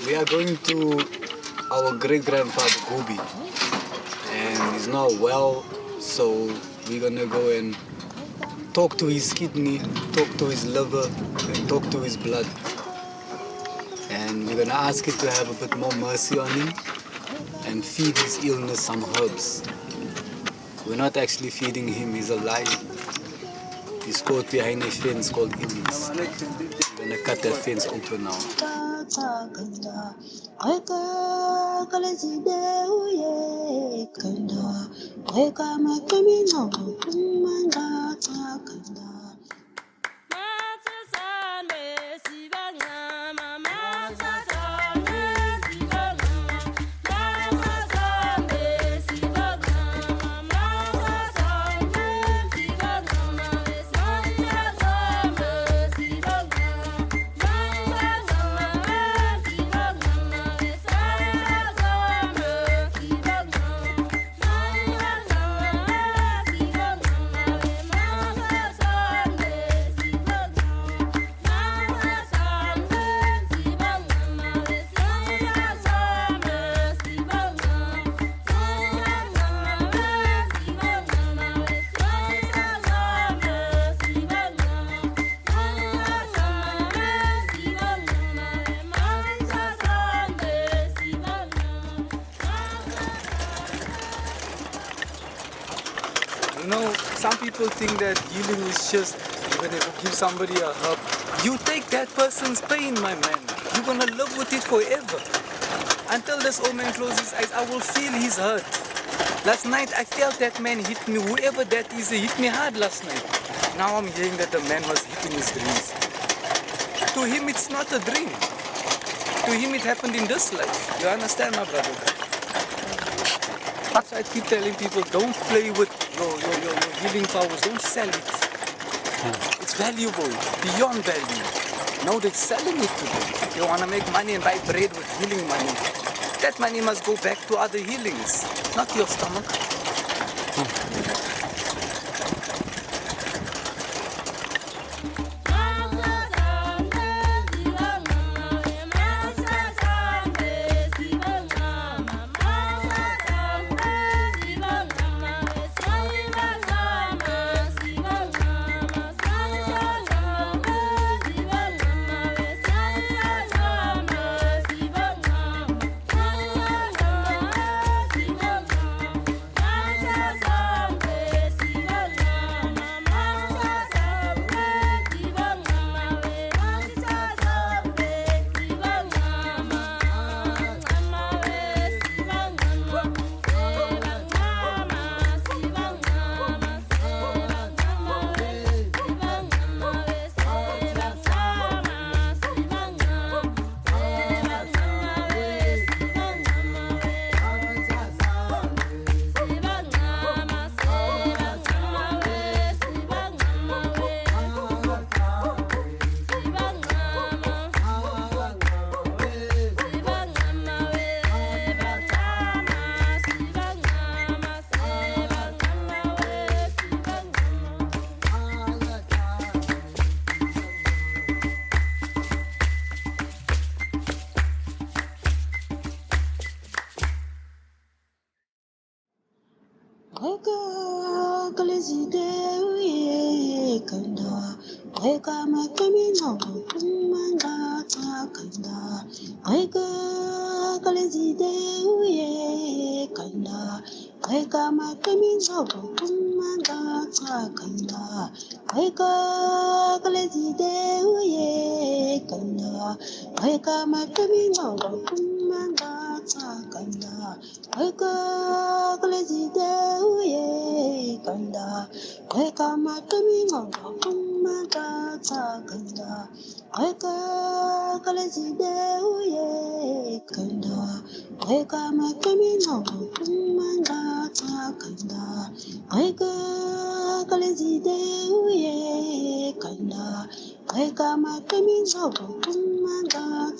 We are going to our great-grandfather Gobi, and he's not well, so we're gonna go and talk to his kidney, talk to his liver, and talk to his blood. And we're gonna ask it to have a bit more mercy on him and feed his illness some herbs. We're not actually feeding him, he's alive. He's caught behind a fence called illness. We're gonna cut that fence open now. You know, some people think that healing is just when you give somebody a herb. You take that person's pain, my man. You're gonna live with it forever. Until this old man closes his eyes, I will feel his hurt. Last night I felt that man hit me. Whoever that is, he hit me hard last night. Now I'm hearing that the man was hitting his dreams. To him, it's not a dream. To him, it happened in this life. You understand, my brother? That's why I keep telling people, don't play with your healing powers. Don't sell it. It's valuable, beyond value. Now they're selling it to them. They want to make money and buy bread with healing money. That money must go back to other healings, not your stomach.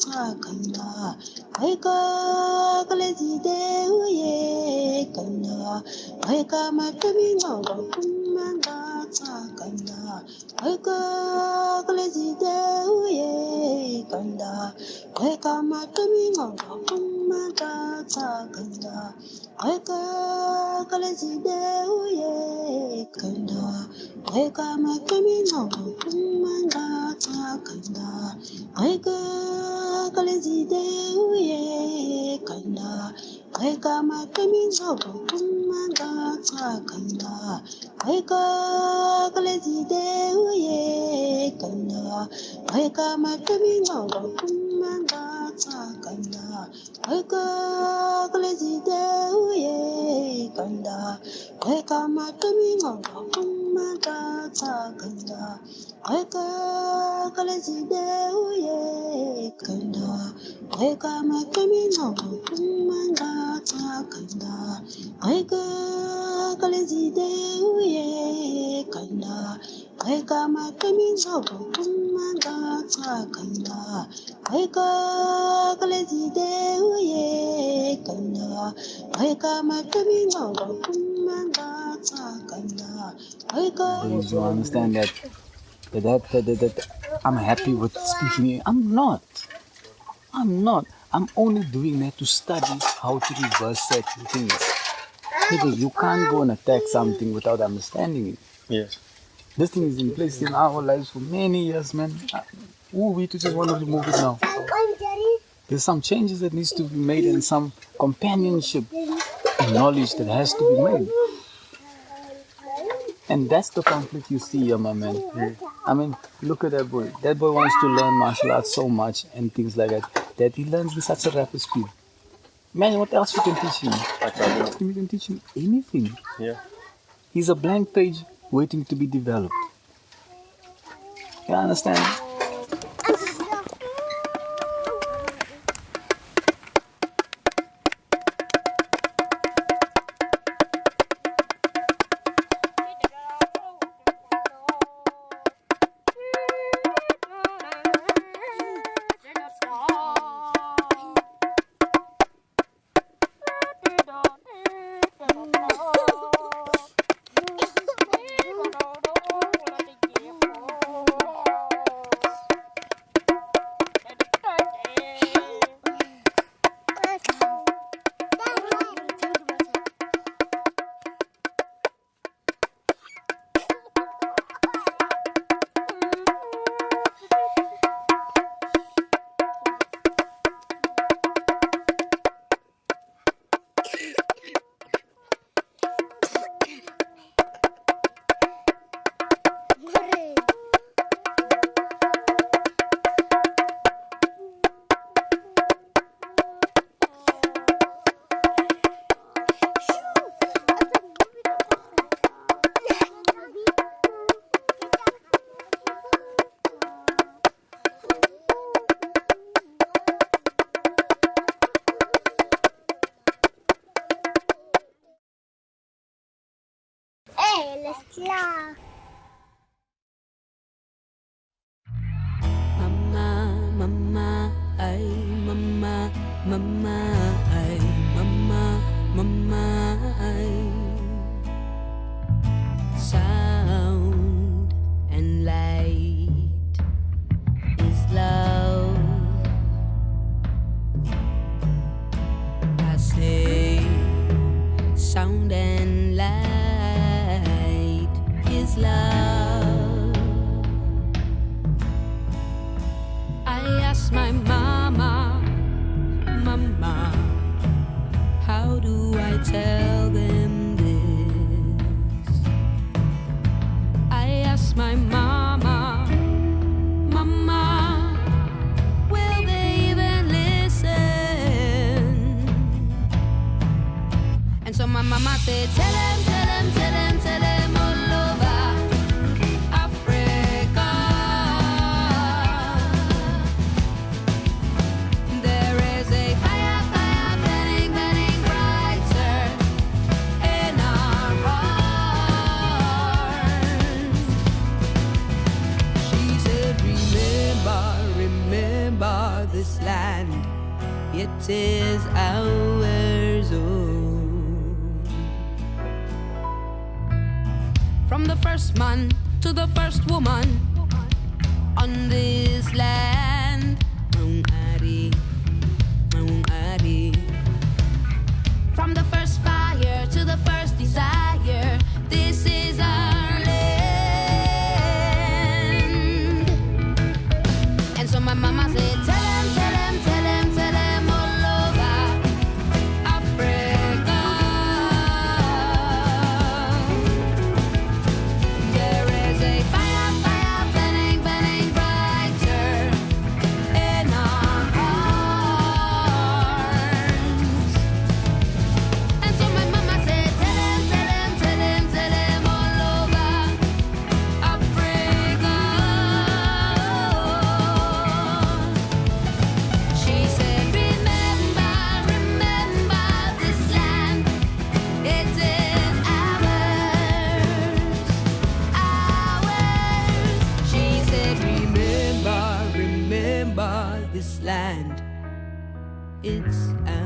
tsakanda aika kalezide uye kanda aika matami ngoro kumanga tsakanda aika kalezide uye kanda aika matami ngoro kumanga tsakanda aika kalezide uye kanda aika matami ngoro kumanga tsakanda aika kalezide uye kanda aika matami ngoro kumanga tsakanda aika kalezide uye kanda aika matami ngoro kumanga tsakanda aika kalezide uye kanda aika matami ngoro kumanga tsakanda aika kalezide uye kanda aika matami ngoro kumanga tsakanda aika kalezide uye kanda aika matami ngoro kumanga tsakanda aika kalezide uye kanda aika matami ngoro kumanga tsakanda aika. You understand that I'm happy with speaking. I'm not. I'm only doing that to study how to reverse certain things. Because you can't go and attack something without understanding it. Yes. This thing is in place in our lives for many years, man. Who we to just want to remove it now? There's some changes that needs to be made and some companionship and knowledge that has to be made. And that's the conflict you see here, my man. I mean, look at that boy. That boy wants to learn martial arts so much and things like that he learns with such a rapid speed. Man, what else you can teach him? You can teach him anything. Yeah. He's a blank page waiting to be developed. You understand? Alles klar. Mama, mama, ay, mama, mama, ay, mama, mama, ay. Sound and light is love. I say, sound and light is love. I asked my mama, mama, how do I tell them this? I asked my mama, mama, will they even listen? And so my mama said, tell them, tell them, tell them, tell them all over Africa. There is a fire, fire burning, burning brighter in our hearts. She said, remember, remember this land. it is ours. Oh. From the first man to the first woman on this land, from the first fire to the first desire, this is our land. And so my mama said, tell him, tell him, tell him, tell him all over Africa. There is a fire, fire burning, burning brighter in our hearts. And so my mama said, tell him, tell him, tell him, tell him all over Africa. She said, remember, remember this land. It is ours, ours. She said, remember, remember this land. It's ours.